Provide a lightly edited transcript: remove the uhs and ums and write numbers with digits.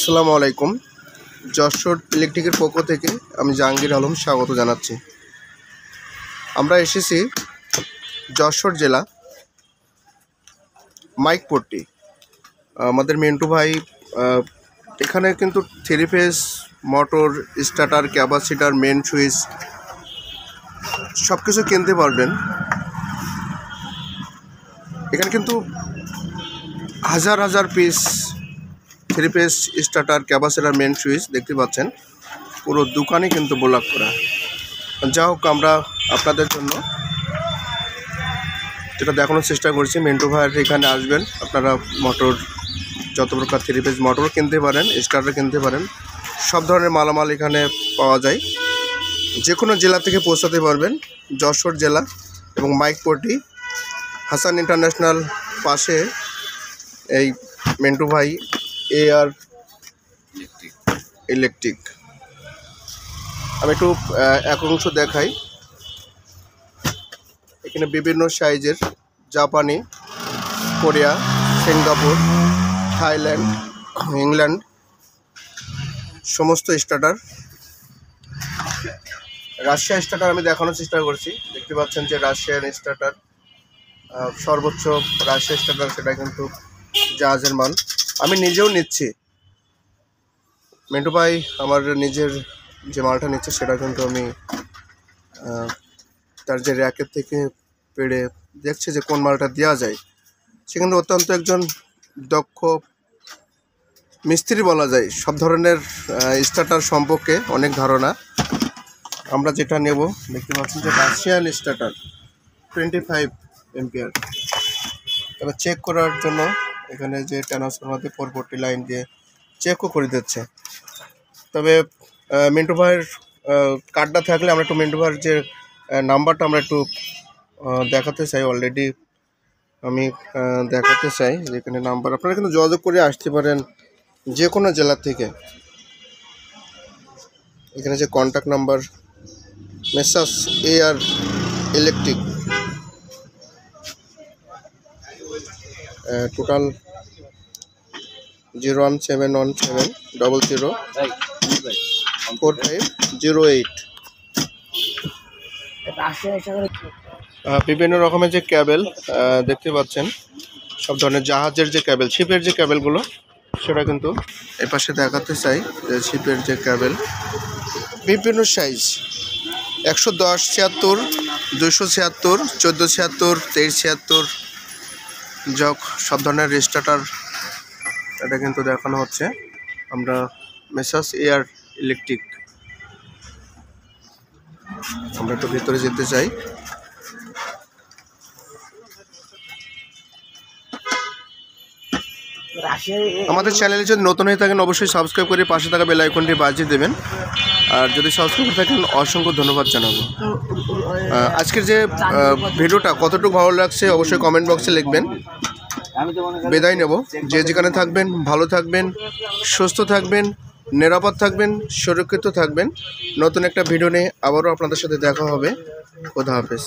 আসসালামু আলাইকুম। যশোর ইলেকট্রিকের পক্ষ থেকে আমি জাহাঙ্গীর আলম স্বাগত জানাচ্ছি। আমরা এসেছি যশোর জেলা মাইকপট্টি। আমাদের মিন্টু ভাই এখানে কিন্তু 3 phase motor, starter, capacitor, main switch সব কিছু কিনতে পারবেন। এখানে কিন্তু হাজার হাজার piece 3 phase starter, capacitor, main switch দেখতে পাচ্ছেন। পুরো দোকানে কিন্তু ব্লক করা। যা হোক, আমরা আপনাদের জন্য যেটা দেখানোর চেষ্টা করছি, মিন্টু ভাইয়ের এখানে আসবেন, আপনারা মোটর যত প্রকার 3 ফেজ মোটর কিনতে পারেন, স্টার্টার কিনতে পারেন। সব ধরনের মালামাল এখানে পাওয়া যায়। যে কোনো জেলা থেকে পৌঁছাতে পারবেন। যশোর জেলা এবং মাইকপট্টি হাসান ইন্টারন্যাশনাল পাশে এই মিন্টু ভাই AR ইলেকট্রিক। আমি একটু এক অংশ দেখাই। এখানে বিভিন্ন সাইজের জাপানি, কোরিয়া, সিঙ্গাপুর, থাইল্যান্ড, ইংল্যান্ড সমস্ত স্টার্টার, রাশিয়ান স্টার্টার আমি দেখানোর চেষ্টা করছি। দেখতে পাচ্ছেন যে রাশিয়ান স্টার্টার, সর্বোচ্চ রাশিয়ান স্টার্টার, সেটা কিন্তু জাহাজের মাল। আমি নিজেও নিচ্ছি। মিন্টু ভাই আমার নিজের যে মালটা নিচ্ছে সেটা কিন্তু আমি তার যে র্যাকের থেকে পেড়ে দেখছে যে কোন মালটা দেওয়া যায়। সে কিন্তু অত্যন্ত একজন দক্ষ মিস্ত্রি বলা যায়। সব ধরনের স্টার্টার সম্পর্কে অনেক ধারণা। আমরা যেটা নেব দেখতে পাচ্ছেন যে রাশিয়ান স্টার্টার 25 এম্পিয়ার। তবে চেক করার জন্য এখানে যে ট্রান্সফরমার 440 লাইন দিয়ে চেকও করে দিচ্ছে। তবে মিন্টু ভাইয়ের কার্ডটা থাকলে আমরা একটু মিন্টু ভাইয়ের যে নাম্বারটা আমরা একটু দেখাতে চাই। অলরেডি আমি দেখাতে চাই যেখানে নাম্বার, আপনারা কিন্তু যোগাযোগ করে আসতে পারেন যে কোনো জেলা থেকে। এখানে যে contact number messrs AR electric, total 01717004508। বিভিন্ন রকমের যে ক্যাবেল দেখতে পাচ্ছেন, সব ধরনের জাহাজের যে ক্যাবেল, শিপের যে ক্যাবেলগুলো, সেটা কিন্তু এর পাশে দেখাতে চাই। শিপের যে ক্যাবেল বিভিন্ন সাইজ 110, 76, 276, 1476, 2376 যক সব ধরনের স্টার্টার এটা কিন্তু দেখানো হচ্ছে। আমরা মেসার্স AR ইলেকট্রিক, আমরা একটু ভিতরে যেতে চাই। আমাদের চ্যানেলে যদি নতুন হয়ে থাকেন অবশ্যই সাবস্ক্রাইব করে পাশে থাকা বেল আইকনটি বাজিয়ে দেবেন। আর যদি সাবস্ক্রাইব করে থাকেন অসংখ্য ধন্যবাদ জানাবো। আজকের যে ভিডিওটা কতটুকু ভালো লাগছে অবশ্যই কমেন্ট বক্সে লিখবেন। বিদায় নেব। যে যেখানে থাকবেন ভালো থাকবেন, সুস্থ থাকবেন, নিরাপদ থাকবেন, সুরক্ষিত থাকবেন। নতুন একটা ভিডিও নিয়ে আবারও আপনাদের সাথে দেখা হবে। খোদা হাফেজ।